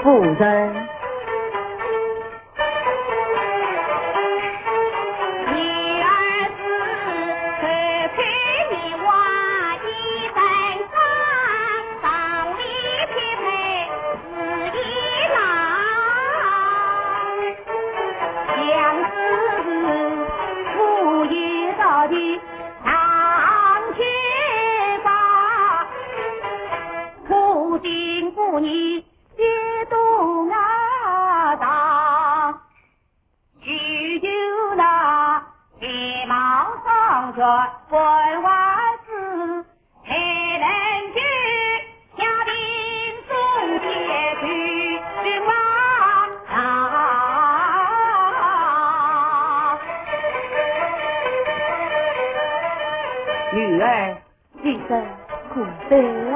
夫人，女儿是可陪你我一生长，上里匹配是一郎，相思无意到底长牵挂，苦心妇女一动那当，许久那睫毛上卷关万字，才能去下兵送铁去望女儿一生苦悲啊！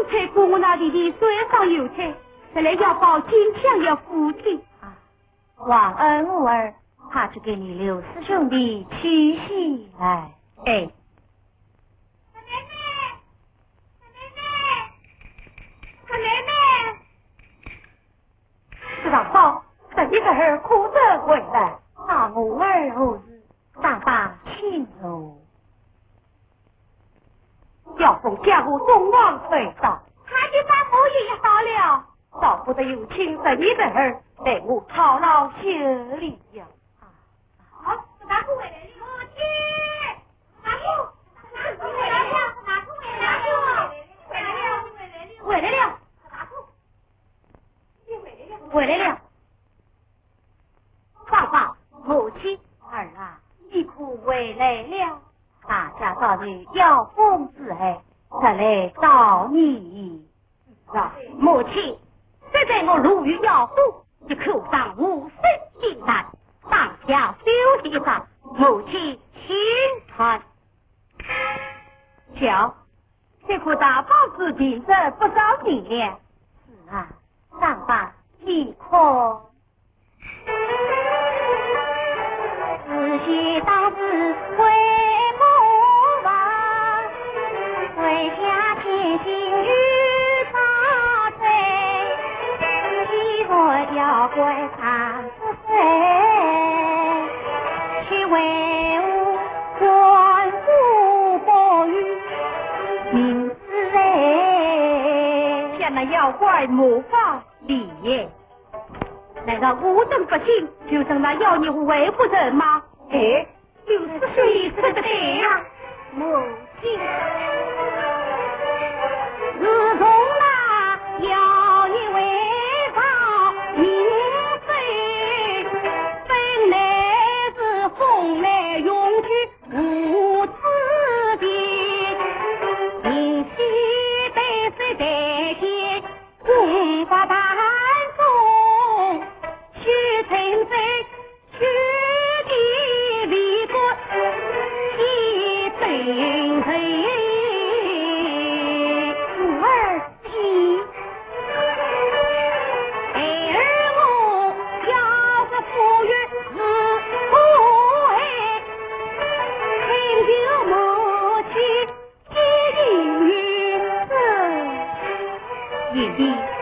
才过我那里的水上有菜，再来要报金枪要父亲啊，忘恩无儿，怕去给你刘师兄弟娶媳来。哎，小妹妹，知道不？这一个儿哭着回来，那我儿何日上把亲喽？要奉家务东王推上，他就把母爷也到了，少不得有亲生一的儿带我操劳修理呀！好，大姑回来了，母亲，大姑回来了，大姑回来了，回来了，大姑，你回来了，回来了。芳芳，母亲儿啊，你可回来了？大家早日要风之后，才来找你。啊，母亲，现在我如遇要父，就口上无声进来，上下休息一场，母亲请看。瞧，这颗大包子品质不少斤两。是啊，上吧，你看。仔细当时为母王，为下千金与他追，既若要归30岁，却为吾官复不与名字哎，像那妖怪模仿李爷。难道无等不幸就成那妖孽为不成吗？哎，就是谁说的对呀？母亲，自从那妖孽为报名罪，本来是风来永居无此地，因西北水在先，功法大。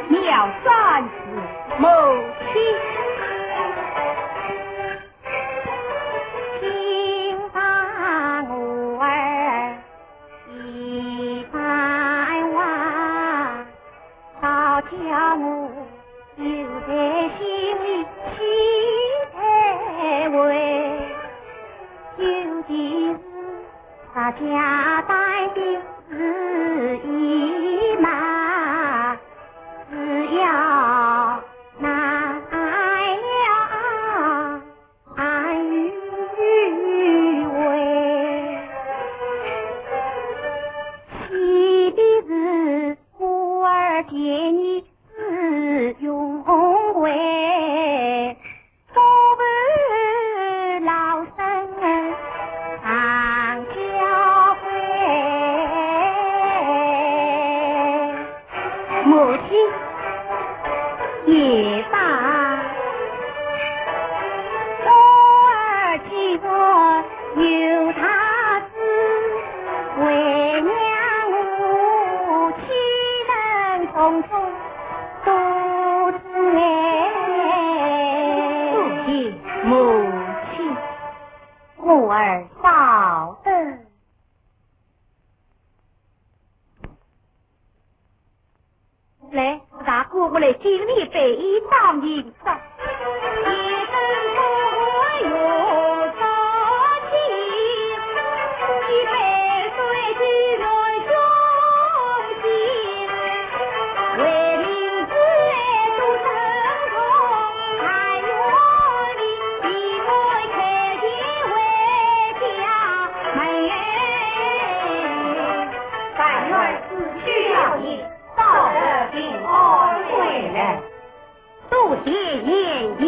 你要三思，母亲。听把我儿一番话，倒叫我留在心里起太味。究竟是他家带的是一马，只要难了俺余味，气的是孤儿见你自用为，不问老身常教诲。母亲也罢，我儿既若有他事，为娘我岂能从中阻止母亲，我儿稍等。来，大姑，我来敬你一杯以当饮赏。一生所有朝夕，一杯水举人胸襟，为民子都生痛，爱我的一个开天为家门，但愿只需要你早日平安回来。多谢言语。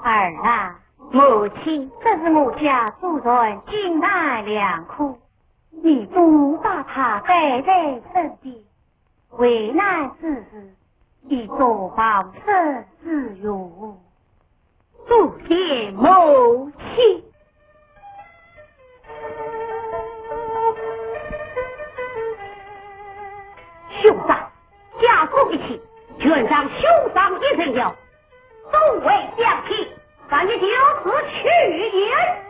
儿啊，母亲，这是我家主人金爱良苦，你总把他带在身边，为难之事，以作报身之用。多谢母亲。兄长，家父一起，全仗兄长一人了，众位将亲，咱也就此去也。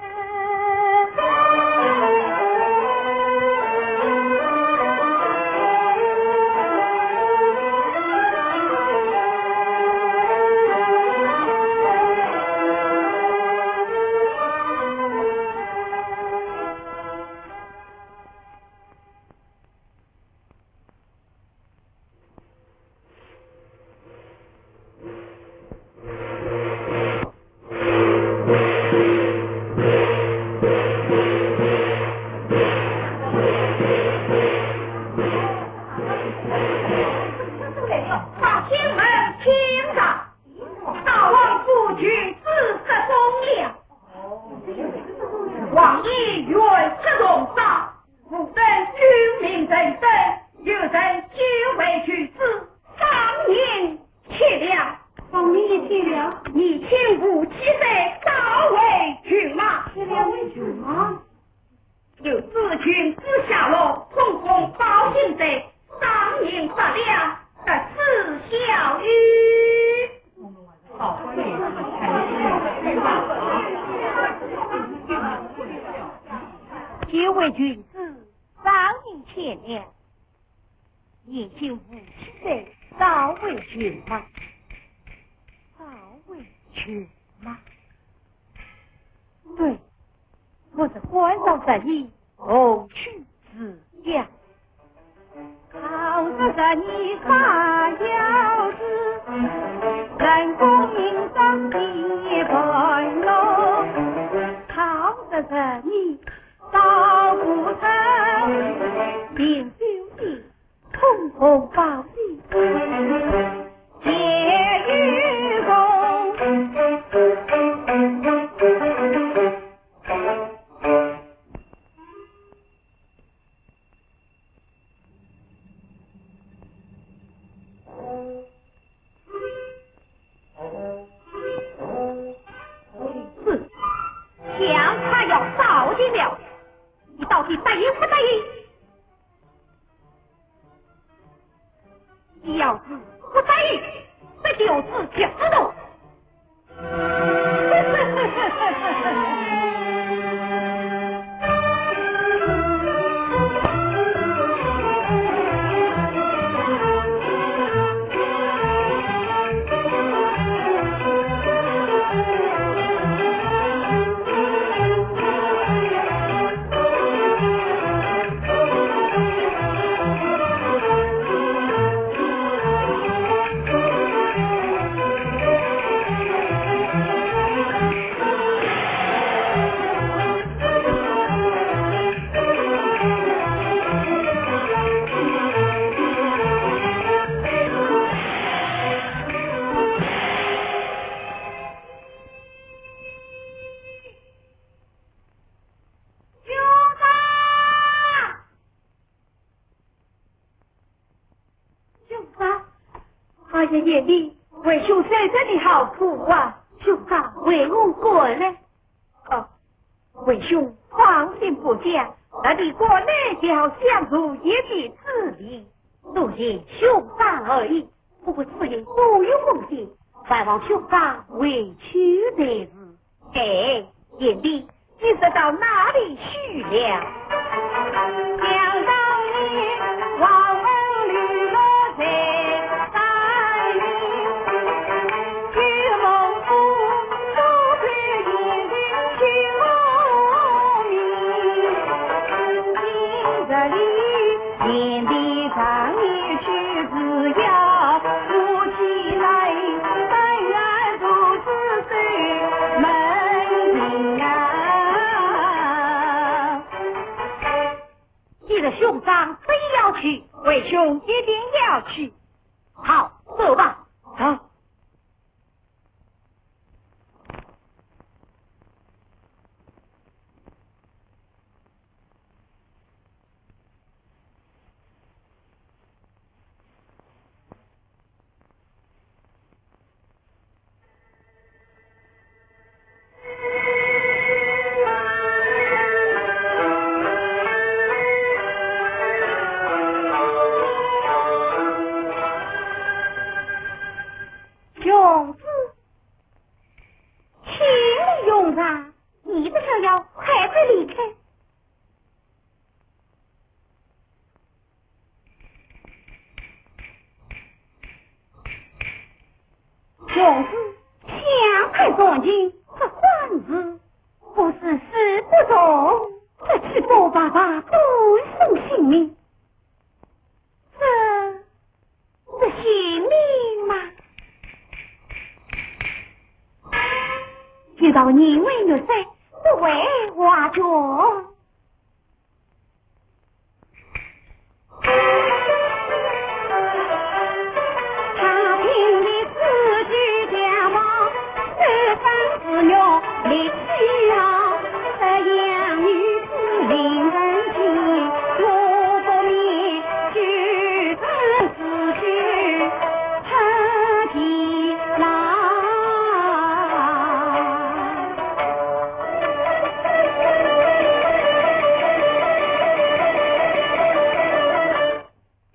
爷爷，为兄受这里好苦啊！兄长为我过来。哦，为兄放心不讲，那你过来要相助也必自理。多谢兄长而已，不过此言不有风险，还望兄长委屈得子。哎，爷爷，你是到哪里去了？想到你望闻绿落在。眼的上一曲子要舞起来，三月都是岁门庭啊！记得兄长非要去，为兄一定要去。好，走吧，走。今这官子不是事不中，这岂不把他断送性命？这性命吗？遇到宁为女婿，不为挖掘。他凭的四句家望，十分自虐力气昂，这样女子令人敬，如不灭举身自居成吉郎。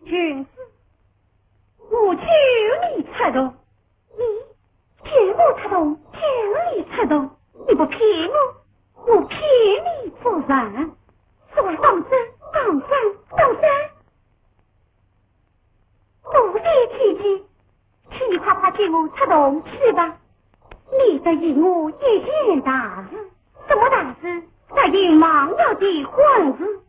君子，我求你才动，你见我才动，求你才动，你不骗我，我骗你不然，是我当真当真当真，不必提及，请你快快接我才动去吧。你的引我一件大事，什么大事？那隐忙要的皇子。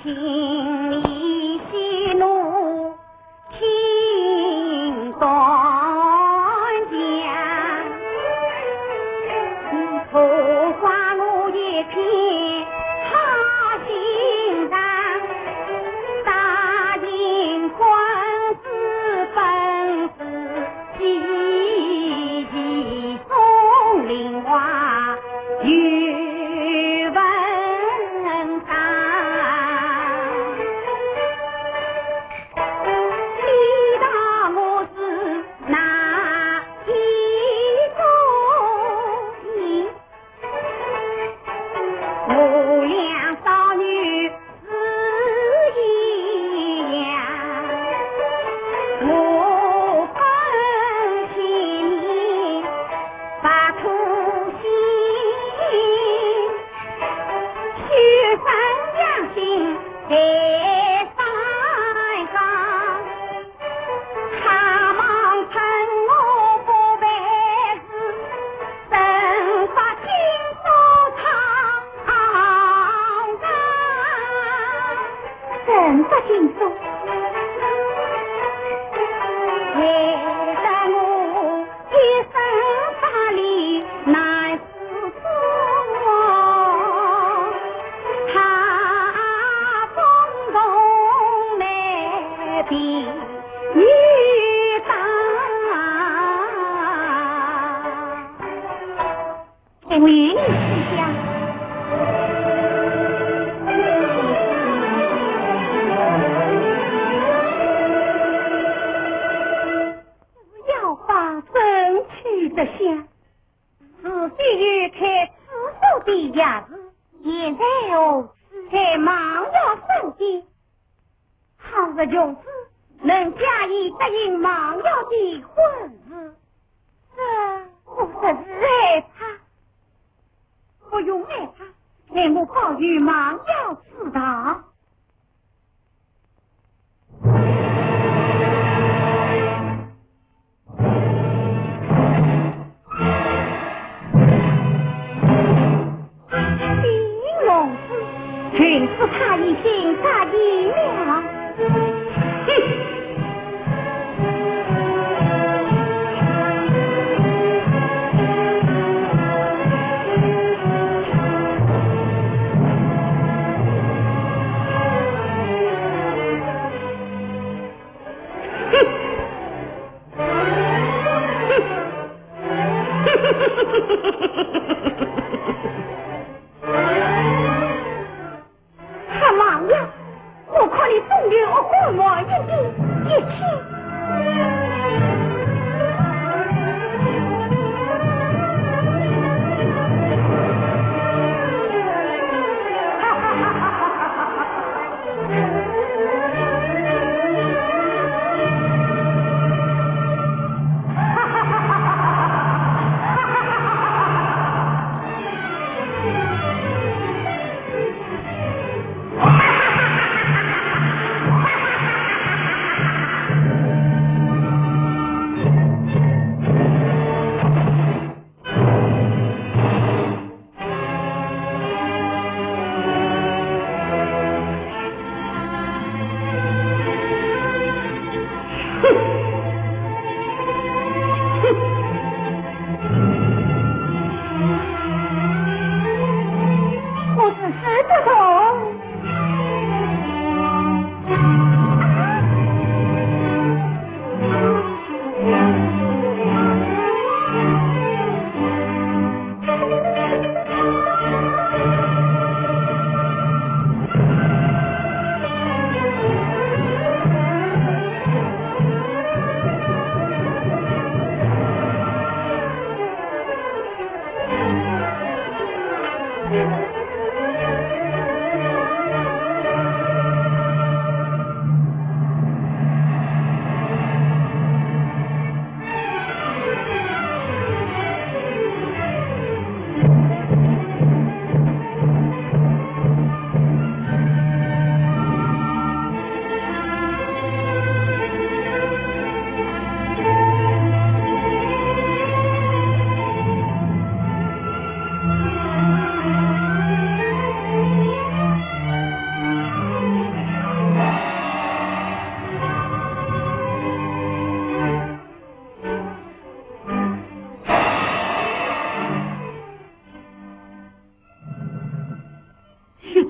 请你息怒，听端讲，破花我一片好心肠，答应官司本是积极风铃话语文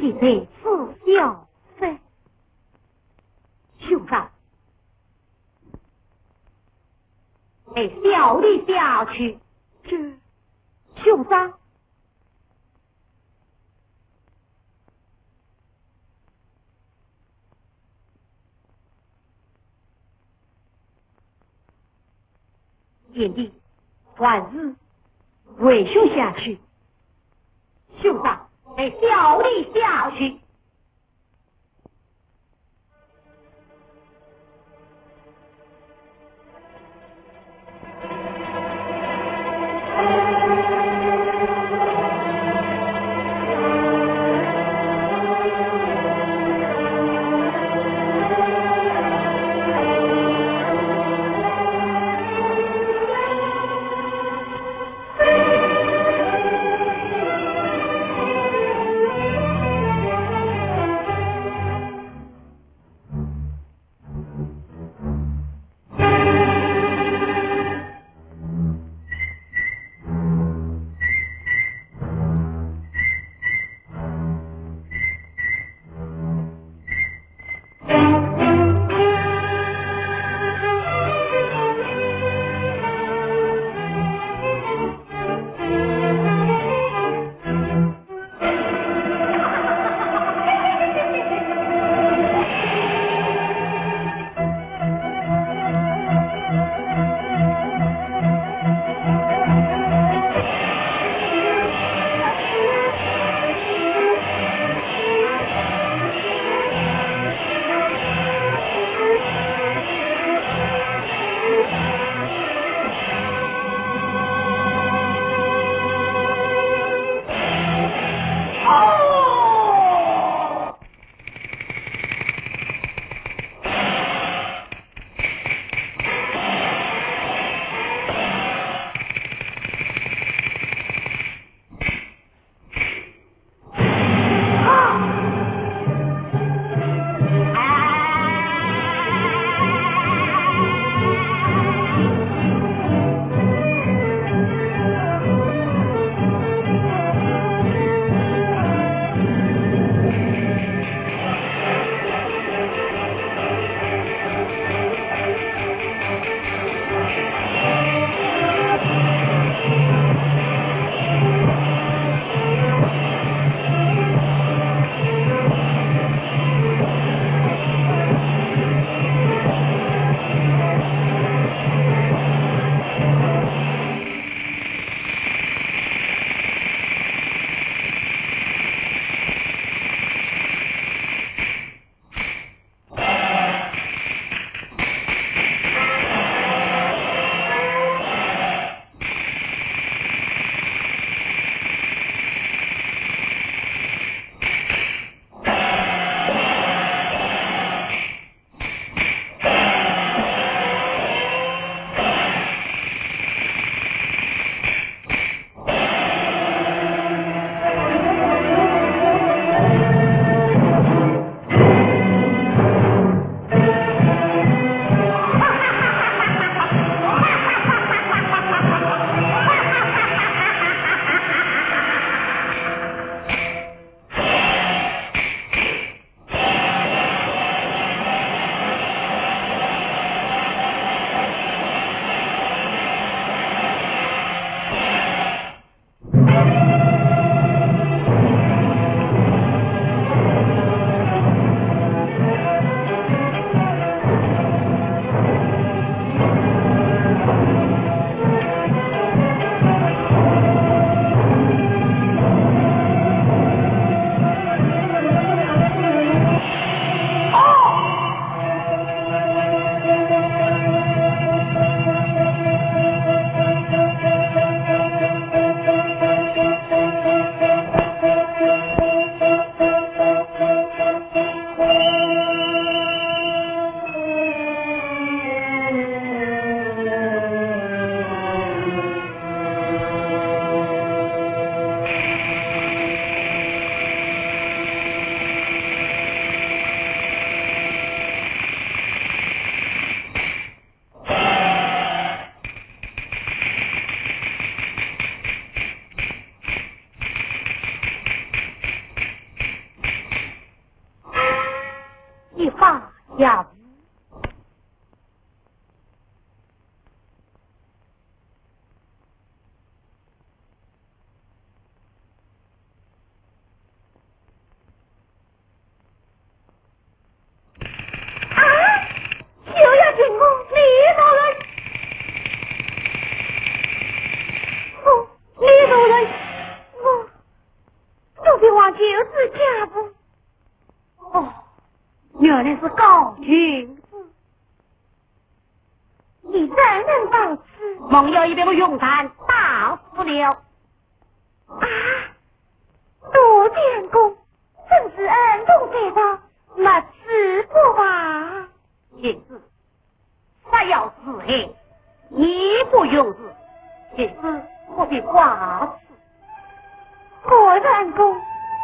即在此要塞。兄长，哎，小里下去，这兄长。眼弟，还是为兄下去。兄长，哎，小里下去。要不就要进我李大人，李大人，我昨天晚就是家不。哦，原来是高君子，你怎能到此？蒙有一边的勇敢打死了。啊！多见公，正是恩公在道，没此不吧？君子，杀要死害，你不用事，君子我的挂齿。我的恩公，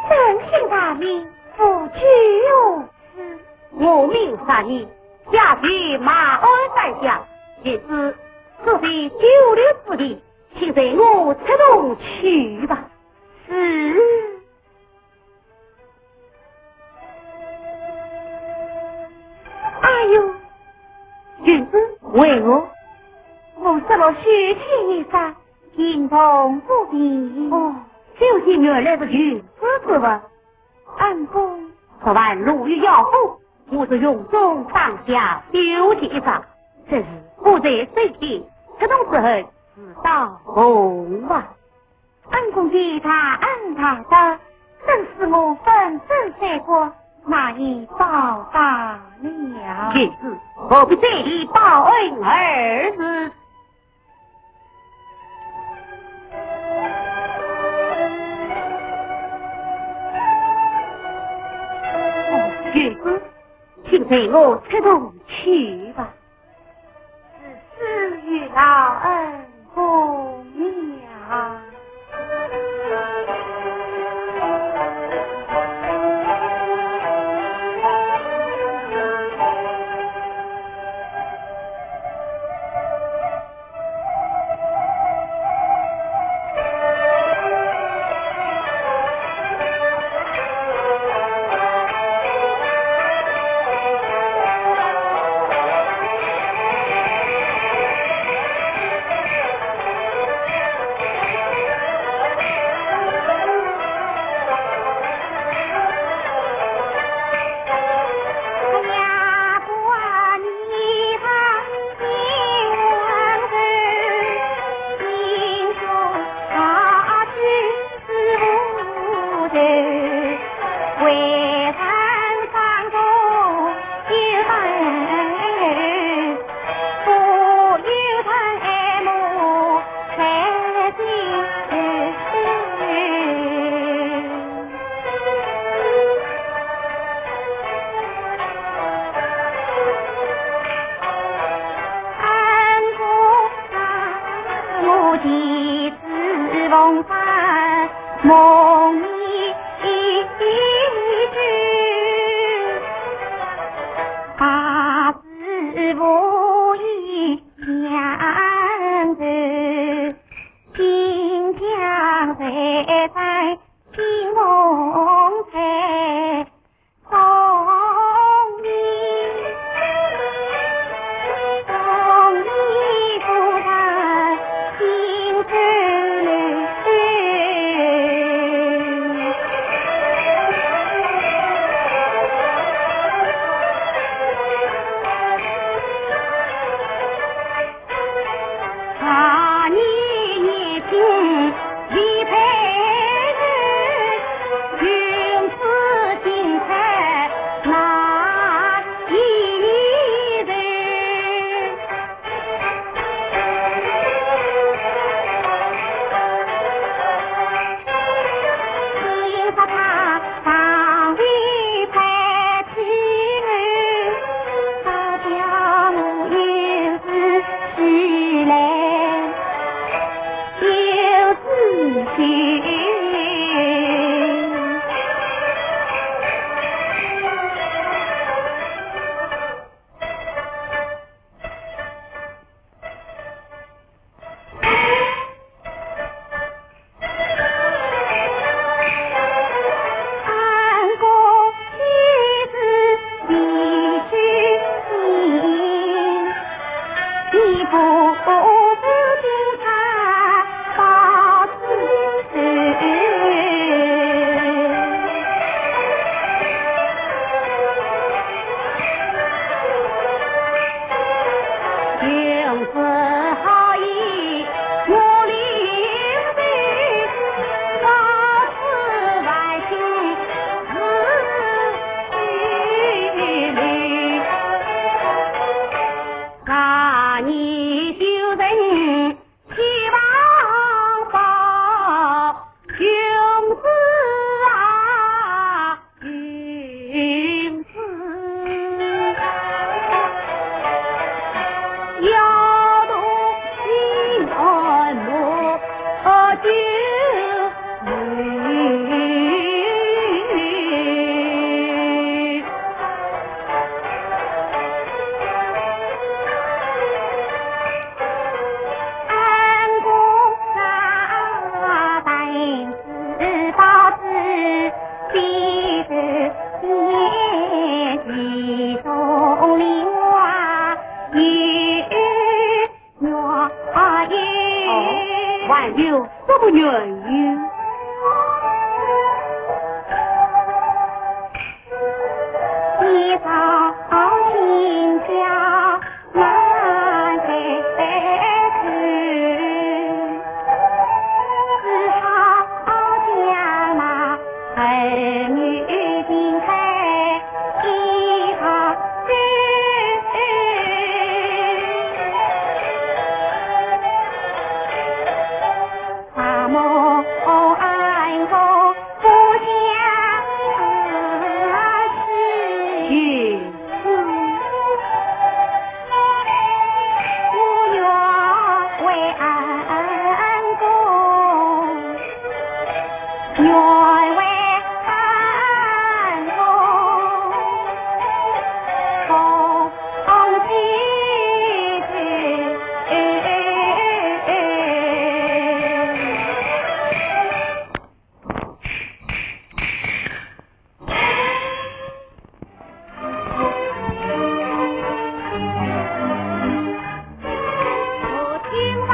真信大名，不拘如此。我命杀你，下去马鞍在下，君子这是九流之地，请随我出动去吧。是。哎呦，君子为何？我失了血气一杀，心痛不平。哦，就是原来是君子是吧？恩公，昨晚路遇要夫，我是勇中当下丢弃一场，这是我在水边出动之后知道红啊。恩公对他恩大的，正是我分身三国，那已报答了。君子何必这里报恩二字？君子，请随我出动去吧。只是与老恩公了。有这么远哟？一早新家满开去，只好将那儿女进开一行去。他们安公不相识，无愿为安公，愿为安公，同济之。母亲吧。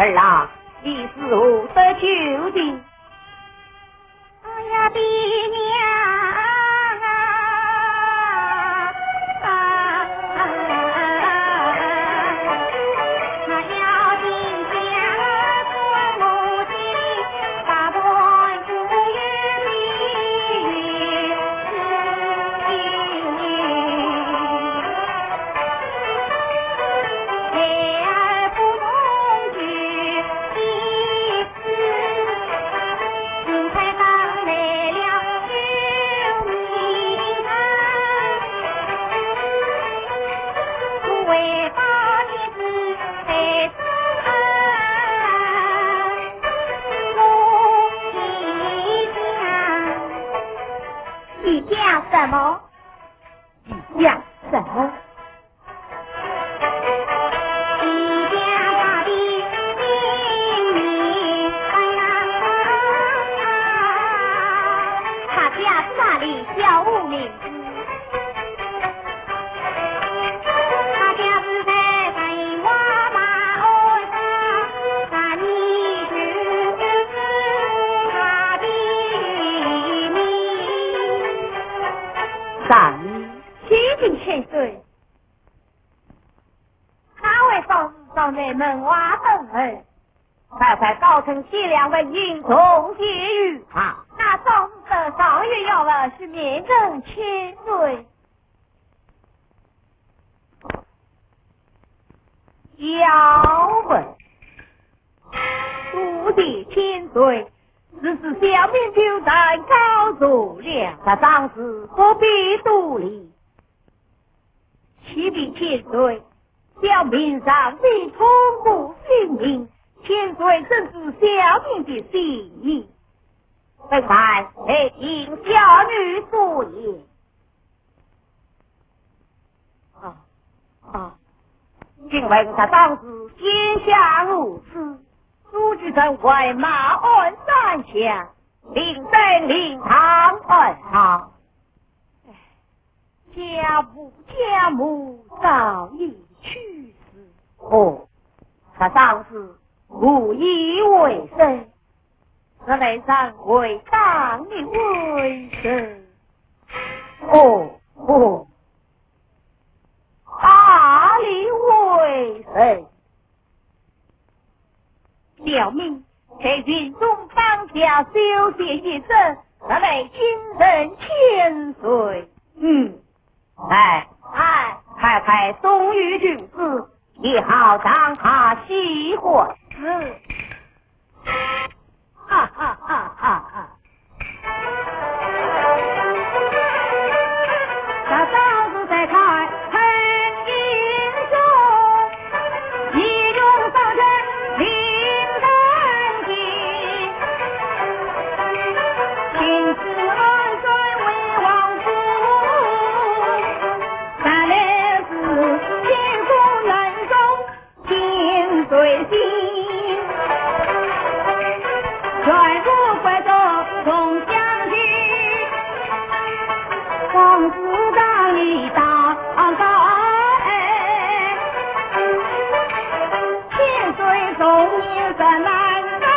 儿郎，你是何得救的？哎呀，爹娘他要进家做母亲，大伯不愿意孩儿不同居一室，快当来了为报你是非子你讲什么？你讲什么？你家大的姓名，他家是哪里？叫无名字。他家是在北瓦马鞍上，那你就是他的名。上你7000岁，他为少时常在门外等候，快告成齐两位英雄结于他。那少时的上月要了是面正千岁，要问土地千岁。只是小民就在高祖了，他长子何必独立？启禀千岁，小民上必痛不性命，千岁正是小民的性命，本来听小女所言。请问他长子天下如此，朱举臣为马鞍山下，领登灵堂而上。家母早已去世，他长子无以为生，这来上为当你为生。哪里为生？小民在云中当家修建一阵，他来今人千岁。快送于君子，也好让他喜欢。他嫂子在开很英雄，一中上阵领登基，秦始皇尊为王父，咱俩是天公人中千岁心，全部归着众将军，王子当你当千岁中年神难高，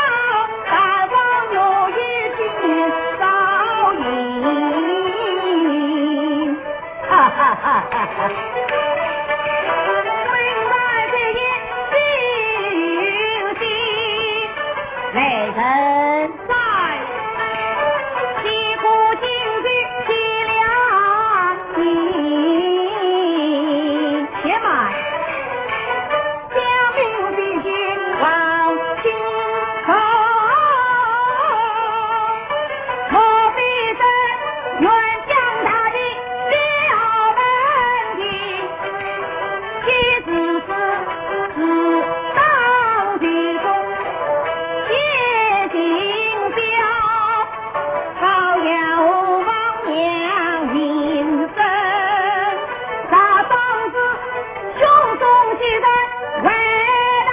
大王有一君少饮。明白这一信息，雷神在，西湖京剧凄凉情，且慢，将兵必须往清口，莫非在远将他的了本的，其子是当地中谢金彪，高要王娘名声，大棒子胸中记在为大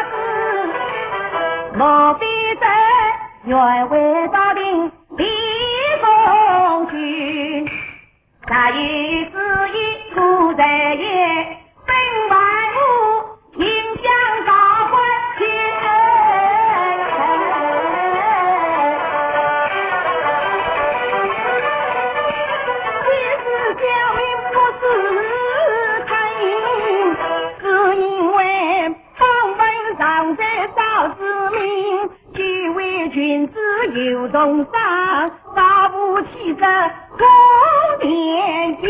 事，莫非在原为朝廷立功勋，那与子意出在夜，本万物影响高官天。其实小民不是贪淫，是因为方本上在少子民，居为君子有重赏，大不起这空年金。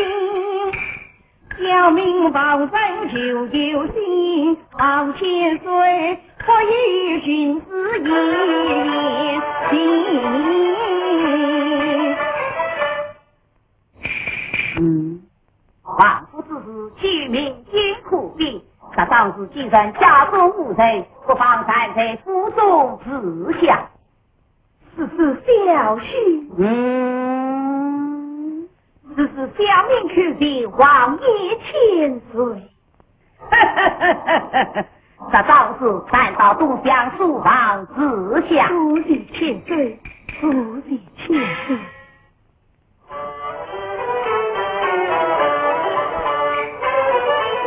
小民望山就有心，望千岁可以君子言行。王府只是取名皆苦病，他当时既然家中无人，不妨暂在府中自享。此是小婿。这是小命去的王爷千岁。他当时赶到东乡书房自享。夫人千岁，夫人千岁。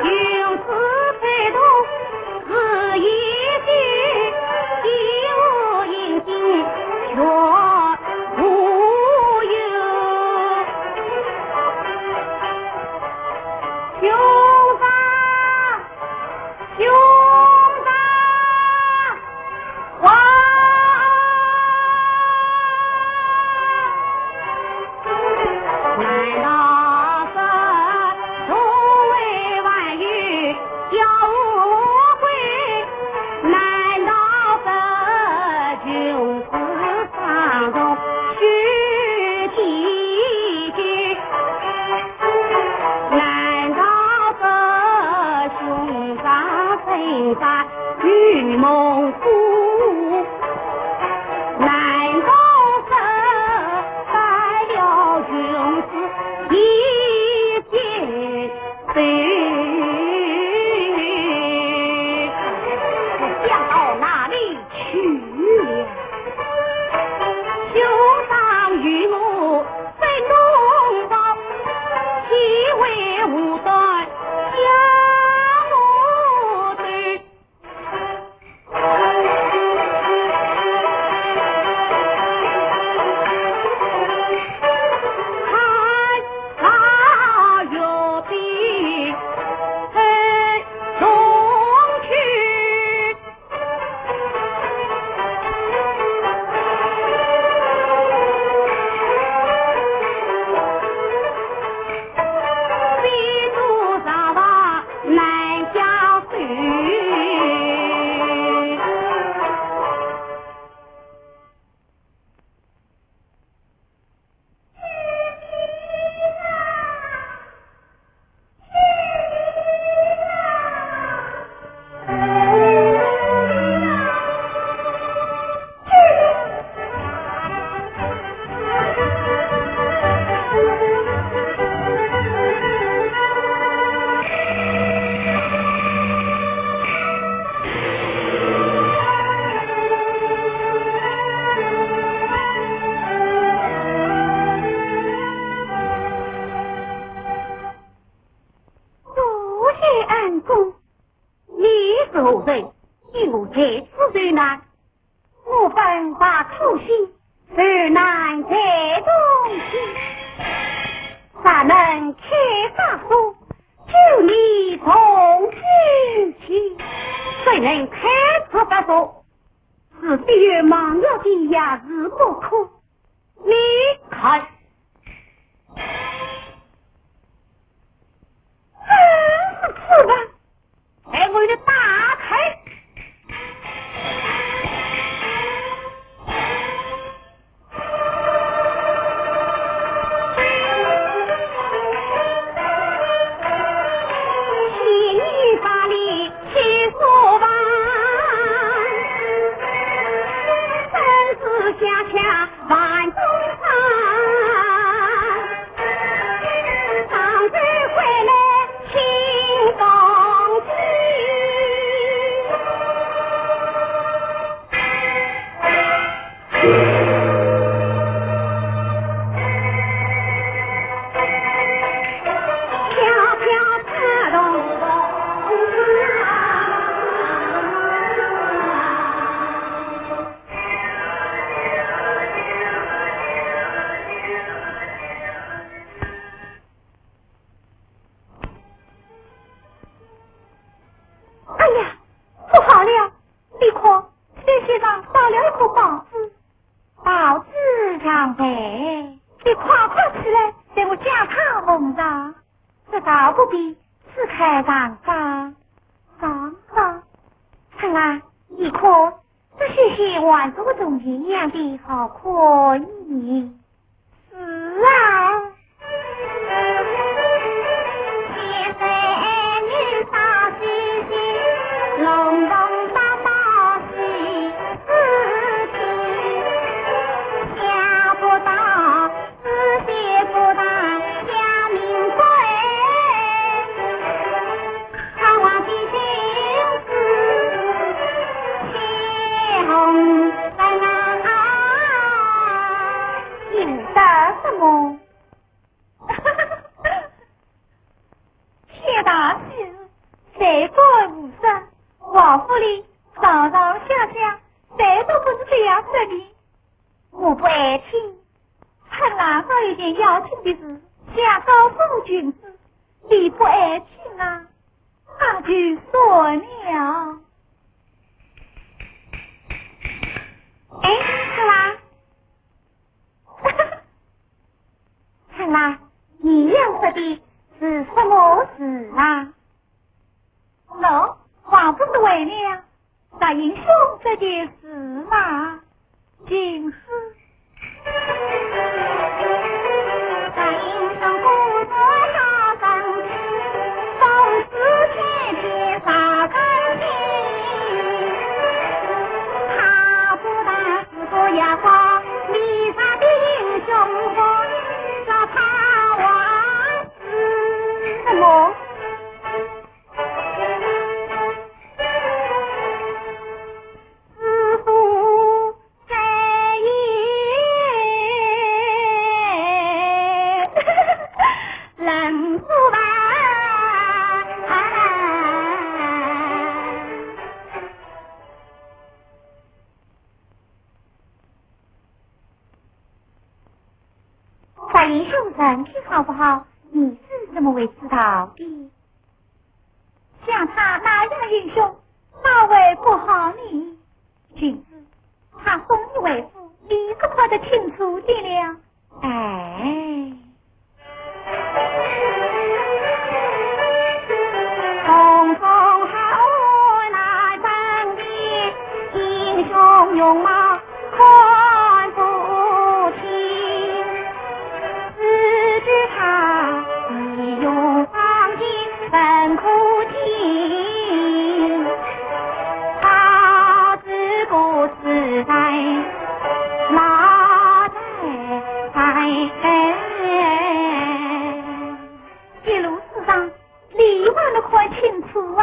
千谁管无声？王府里上上下下，谁都不是这样说的。我不爱听。恨郎上有件要紧的事，想告诉君子，你不爱听啊，那就算了。哎，恨郎，恨郎，你要说的是什么事啊？喏，王不是为了大英雄这件事嘛，竟是大英雄不做好生气，总是天天杀感情。他不但是个哑巴，离他的英雄风，叫他忘死什么？大英雄人品好不好，你是怎么会知道的？像他那样英雄，哪位不好你？君子，他送你为夫，你是看得清楚的了。哎，匆匆好难分的英雄勇貌看不清，只知他义勇放尽本苦情，他自古自在马在一路之上，你忘了看清楚啊！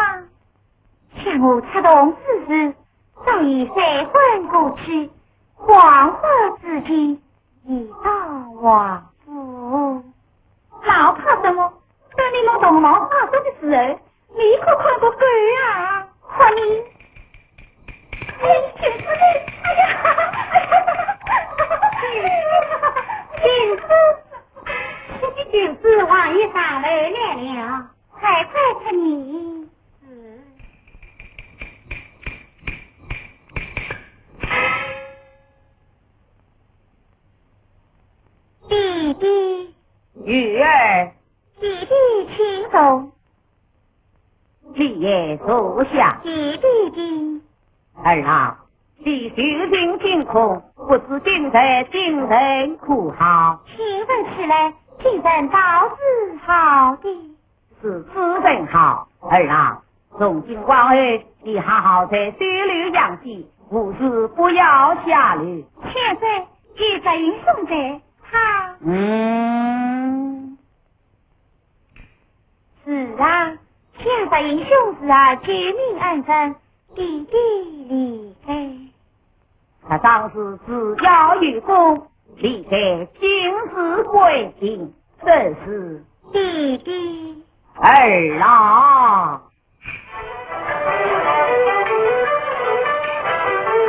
像我插动之时，早已三昏过去，黄昏之际已到王府。老怕什么？等你们动忙发生的时候，你可看个鬼啊！看你，哎，君子嘞！哎呀，君子，君子王爷上来了，快快看你。弟弟，玉儿，弟弟请走。你也坐下。弟弟，儿郎，你修行清空，不知今日精神可好？请问起来，精神倒是好的。是此人好。儿郎，从今往后，你好好在水里养息，无事不要下流。现在有个英雄在，他是啊，像个英雄是啊，救命安生，弟弟离开。他当时只要有功，离开今世归定，这是弟弟。儿郎。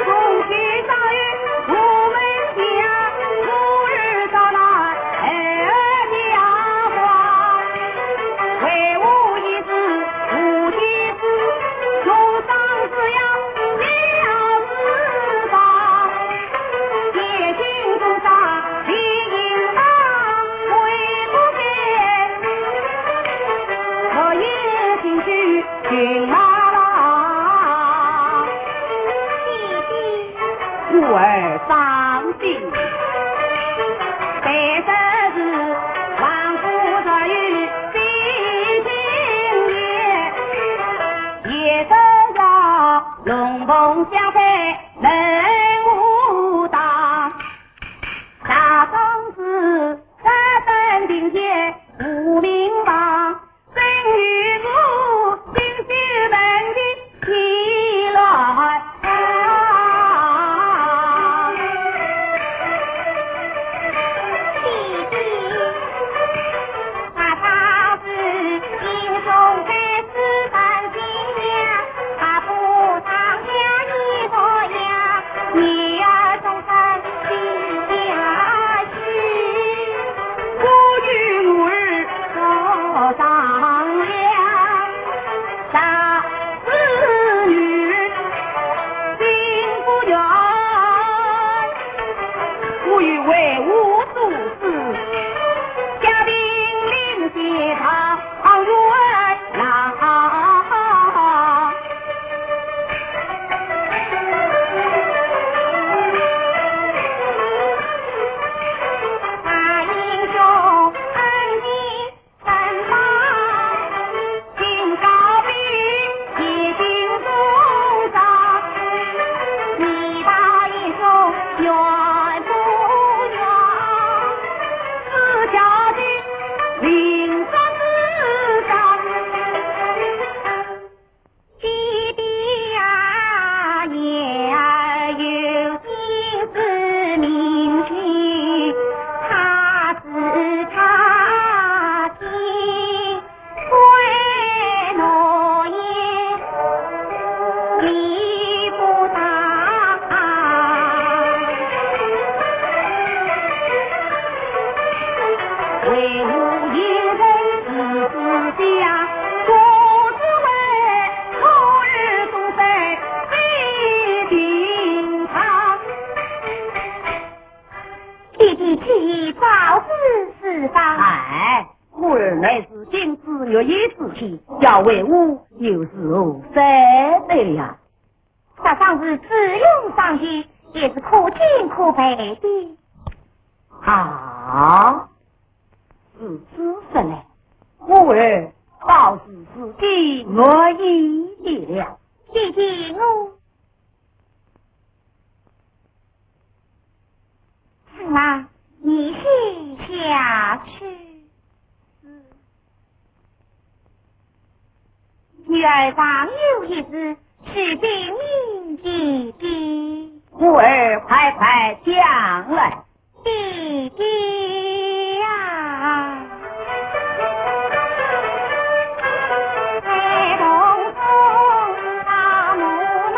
从去早已我们家，昨日到来儿家话，为我一事无其事，路上只要你要知道，夜行中上理应当为不给，我也进去寻马郎，弟弟。故儿伤心，但这是万古之语，心情也得要龙凤相配，能无当。大公子三分定界无名望，生于我心绪本的起来。他是英雄开始反击，四方。哎，故而乃是今之月夜之气，要为吾有时候谁的呀？这方是自用上去，也是可敬可佩的。啊，是此事呢，故而倒是自己我意的了。弟弟我，是吗？你先下去。女儿尚有一事，是禀明弟弟。故而快快讲来。弟弟呀，在东风大木马，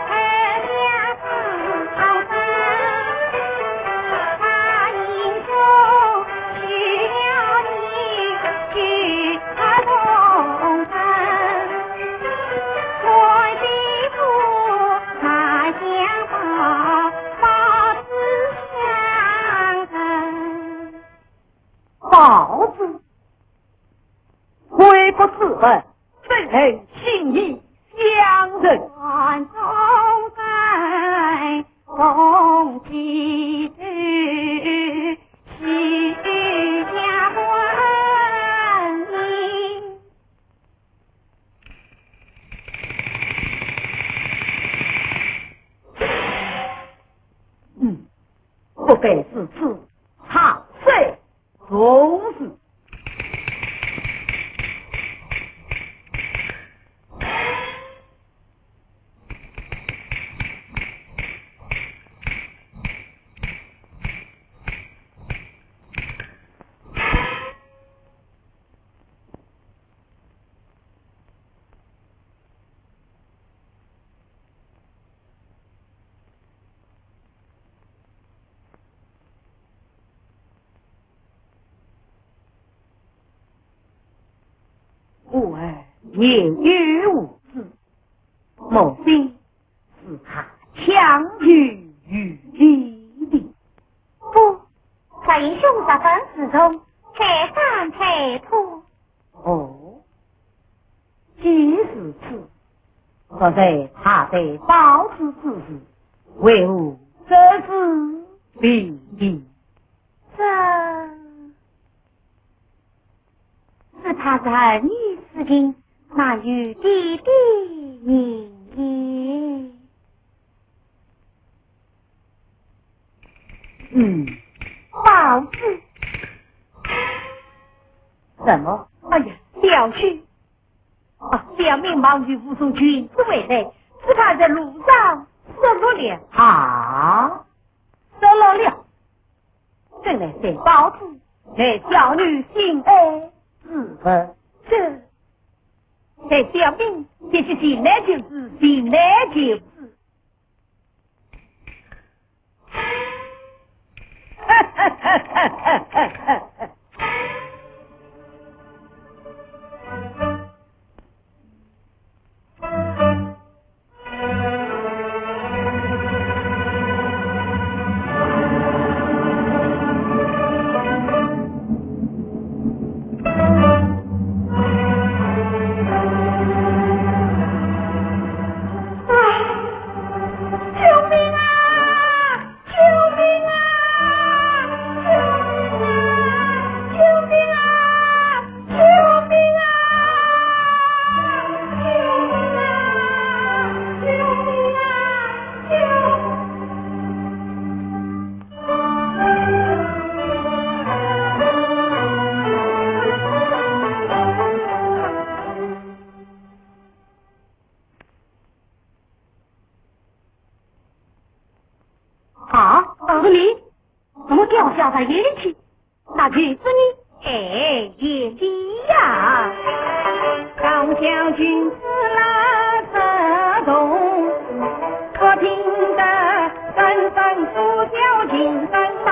二家子好生，他英雄需要你去他东城，我的父他相报。报子虽不自问，怎能轻易相认？暗中在共几日，许下婚姻。不非是此，他谁总是。故而言语无知，莫非是他强于于你的？不，他因凶杀分之中太三太破。哦，既是此，可在他在报之之时，为吾这是必应。是他是儿女私情，那与弟弟你报之。什么？哎呀，了去！两名忙于武松军之为内，只怕在路上失落了。失落了！正来在报之，在小女心爱自分。在小兵，也是醒来就是醒来就是。叫他夜里去，那去子你夜里呀，张将军死了这洞，我听得三声呼叫进山上，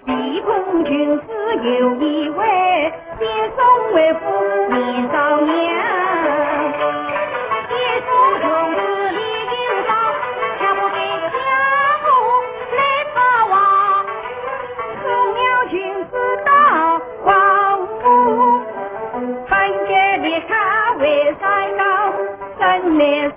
地空军师有一位先送为父年少年。军师到来时，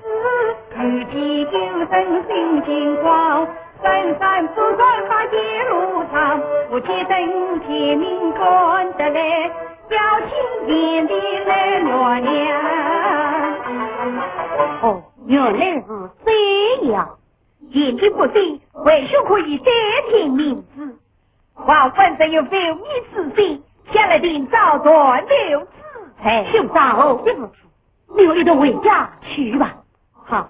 遇见救生心情光，闪闪烁烁把一路长，我接等前面赶得来，小青年的来暖娘。哦，原来是这样。言之不对，为兄可以再听明知。王反正有非你之心，想来定早断留之才。兄长哦，也不错，你我一同回家去吧。好。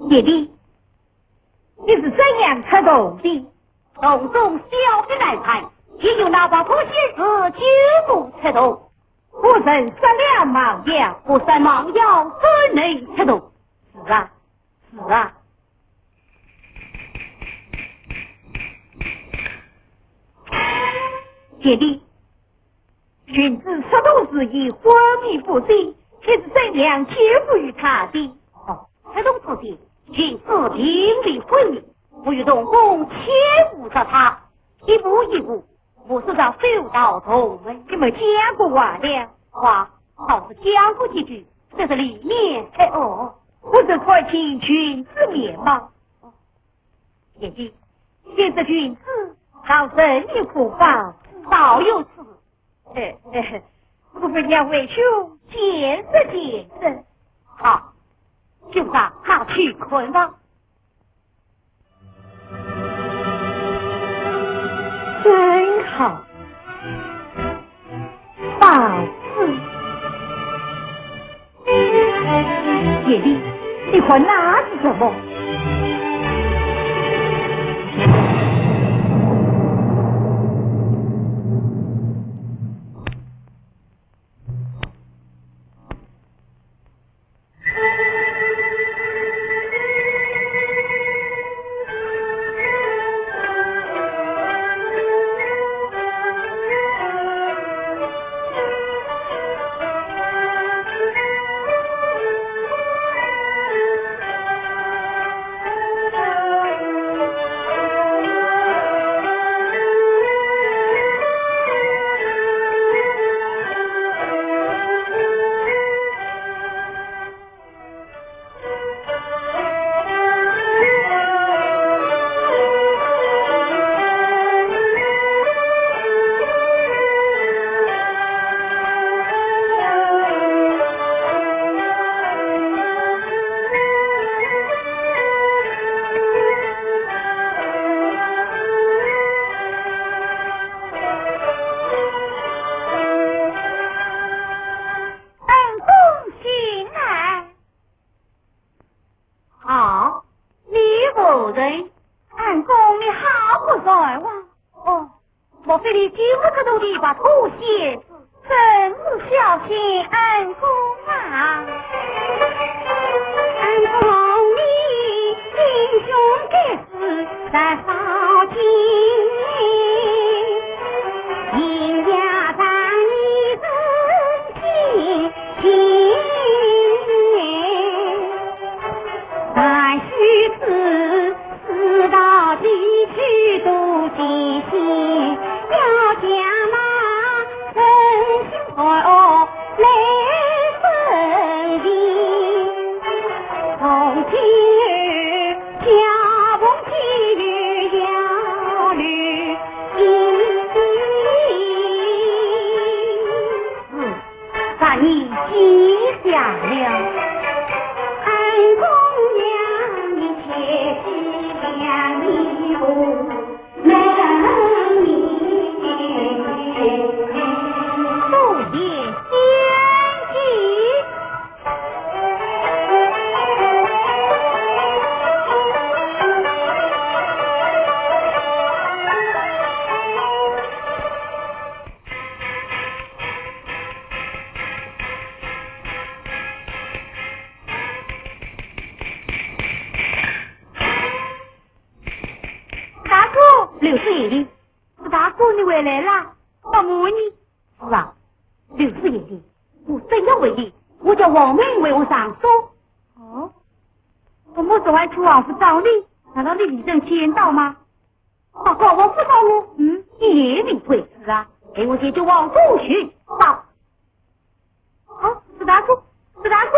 姐弟，你是怎样出动的？洞中小的来财，也有那把拖鞋子就不出动。我人杀了盲药，不杀盲药怎能出动？是啊，是啊。姐弟，君子出动之意昏迷不醒，却是怎样交付于他的？哦，出动之地，君子定力昏迷，我与东宫切勿杀他，一步一步。我是让走到头门，你们讲过话了，话倒是讲过几句，这是里面才哦，我是看清君子面貌。姐姐，现在君子好生一苦报，早有此。我们两位兄见识见识。好，就让他去困吧。真好，到此。姐弟，你看那是什么？给我就往东去。到。好，四大叔，四大叔。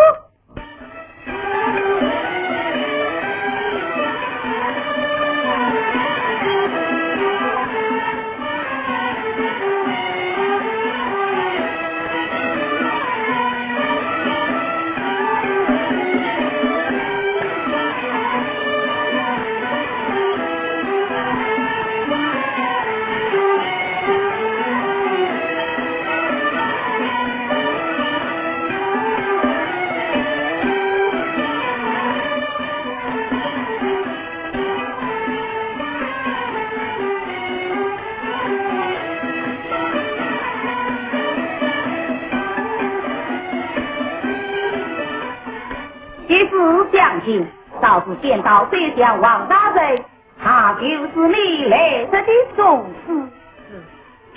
将军，少主见到浙江王大人，他就是你来时的宗师。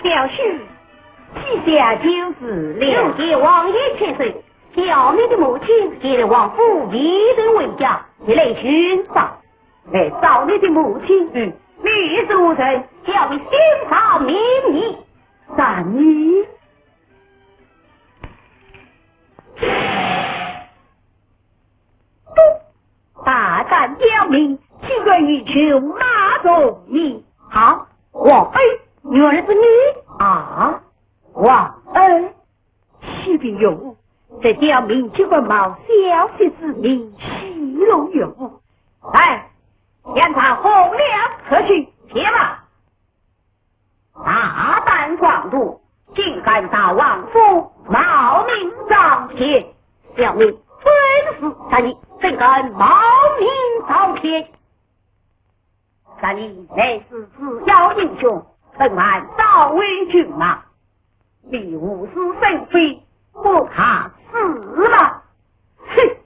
小婿，膝下就是了解王爷千岁，叫你的母亲接了王府一人为家，你来寻找，来找你的母亲。女主人叫你心察明义，但你。大胆刁民，岂可与求马中你？好，王妃，原来是你啊！王恩，启禀有误，这刁民岂可冒消息之名戏弄有误？来，将他红了可去，且吧！大胆狂徒，竟敢到王府冒名张天，小命分死他你！怎敢冒名造骗？但你乃是自妖英雄，本案早为君马，你无事生非，不怕死吗？哼！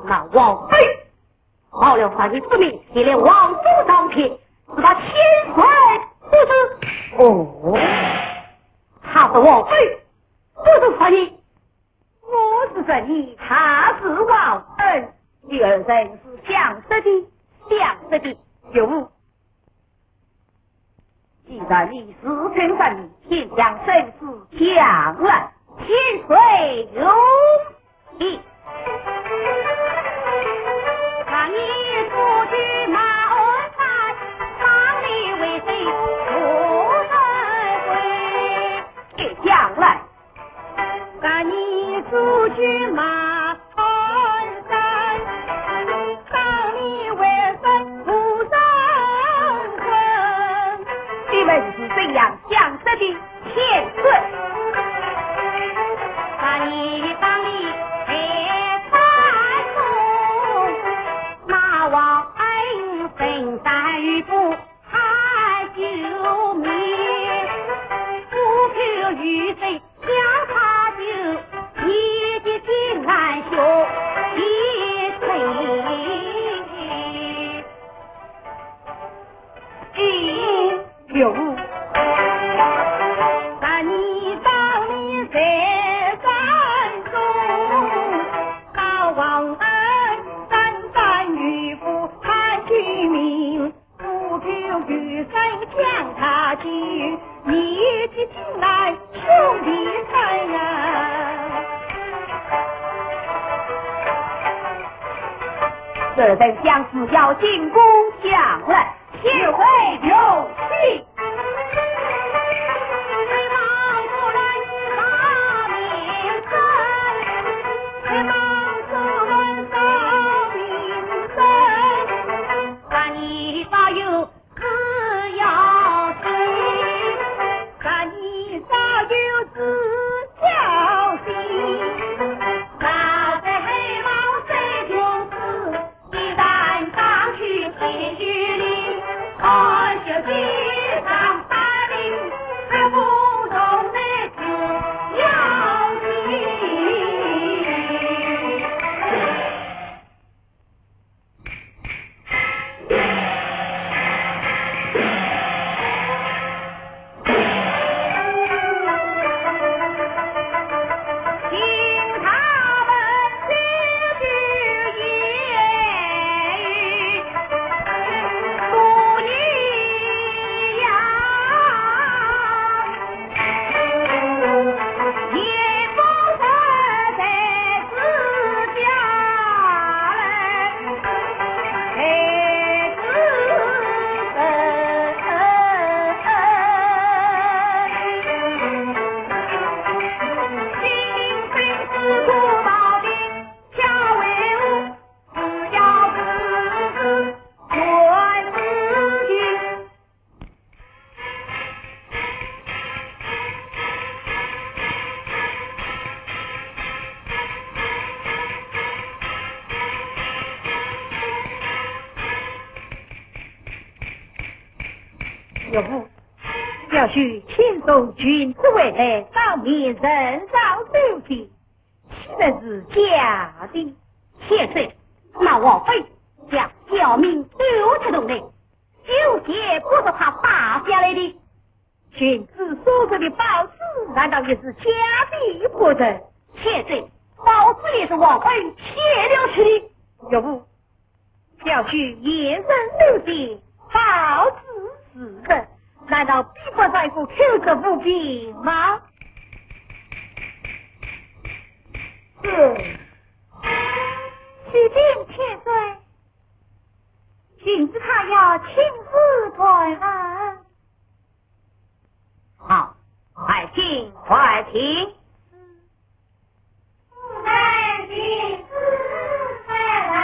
那王妃，好了他的之命，你连王府造骗，是他千岁不是？哦，他是王妃，不是他你。我是正义，他是王恩，第二人是相识的，相识的有误。既然你是称正义，天将生死将来，千岁有意。看你出去马鞍山，当你为谁出人归？天将来。看你出去马鞍山，当你为谁出人归？你们是怎样相识的？千岁。看你当你黑山中，那王恩深山玉步喊救命，不求与谁相他救，一的平安兄一有误。看你当你在山中，大王恩三山玉步喊居民，不求与谁将他救，你的平安兄弟财呀！这等将士要进宫将来，千岁有气。岳父，表婿亲送君子回来，上面人上手机，岂能是假的？且岁，那王妃将小命丢出洞内，有些不是他打下来的。君子所说的宝石，难道也是假的不成？且岁，宝石也是王妃窃了去的。岳父，表婿眼神留心，宝石是人，难道比不上一个口舌不平吗？许定千岁，君子他要亲自开门。好，快请，快请。来君子来啦！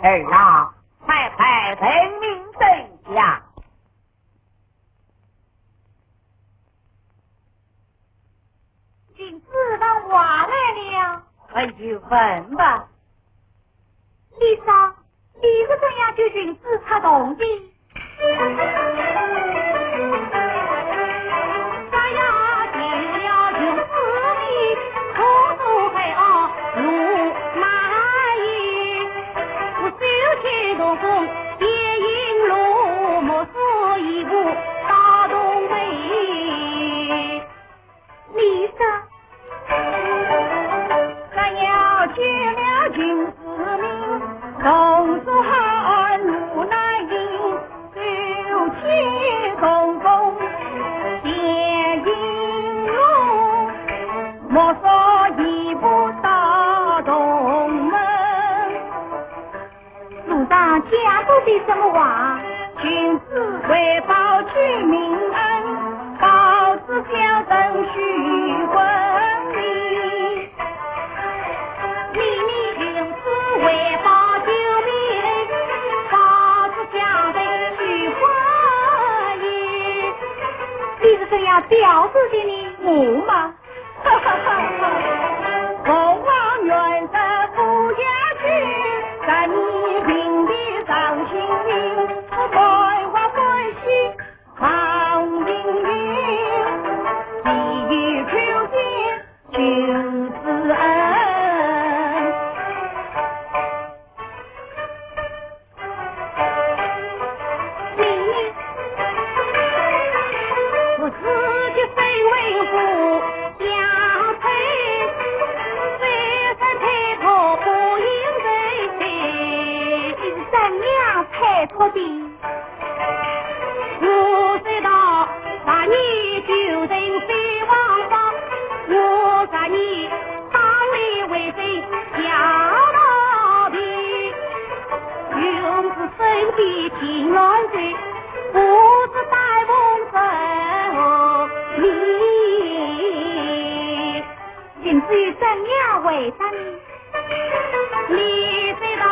儿郎，快分明真相。君子当话来了，问就问吧。李嫂，你是怎样对君子出动的？咱呀进了君子里，空中黑暗如蚂蚁，我手牵东风夜引路，莫说一步大东北。李嫂，咱要见了君子命，同是汉如难迎，手牵东风夜引路，莫说一步大东门。路上讲过的什么话？君子为报君民恩，报之相等须闻名。君子为报救命，报之相等须闻名。你是怎样表示的呢？我吗？哈哈哈哈！凤凰原则不言去，但你平地上青云，繁花欢喜放凌云，寄予求见君子恩。我自己非为父相配，虽身配托不应对，怎样配托的？我知道把你救人非王法，我在你当里为贼下到底，永是身体情乱罪，不是带梦生你。君子又怎样为他呢？你知道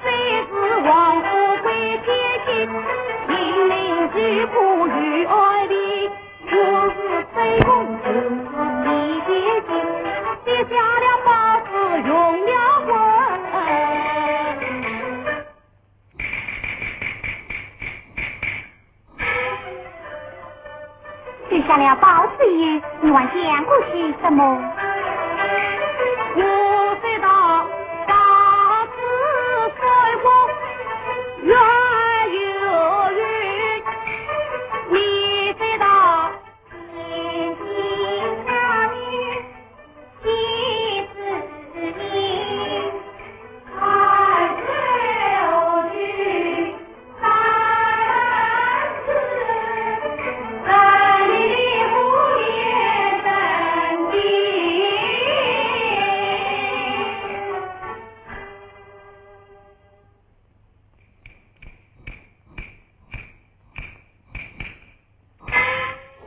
谁是王富贵天心，心灵之苦与爱离，我是非梦就是你的心，结下了八字永了婚。许下了宝石爷，你还讲过些什么？我知道大智水火远有余，你知道天心下女心思你，看有句三字，在你无言真谛。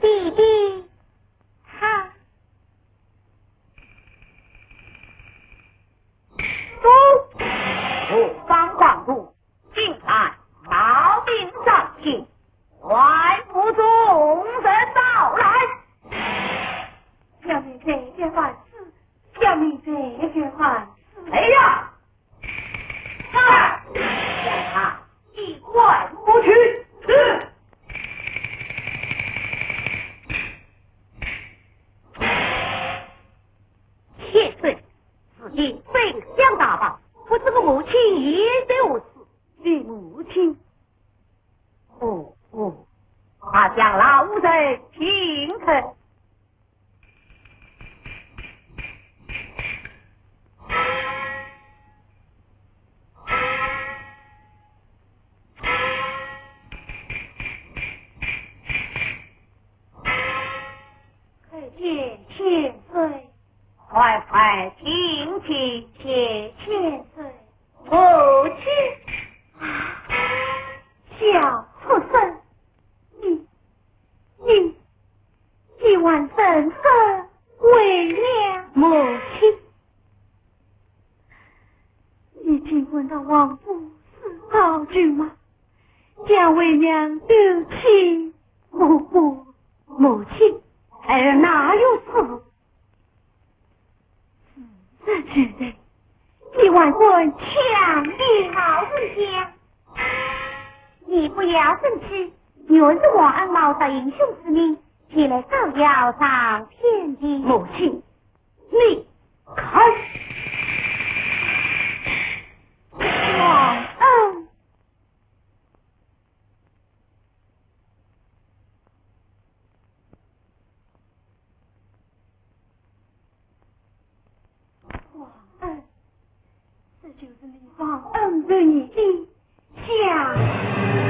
弟弟，哈，不方广度，进来，朝廷上请，还不众人到来。小妹妹，这个母亲也得我死。你母亲？哦，他将老夫人平肯。可见千岁，快听听千岁，母亲小畜生，你玩什么为娘？母亲，你听闻到王府是好句吗？将为娘丢弃，不，母亲，儿哪有此？这之内，你万棍强硬老人家，你不要生气，女儿是王恩冒着英雄之名前来招摇上天的。母亲，你看，王恩。王恩，这就是你王恩对你的想。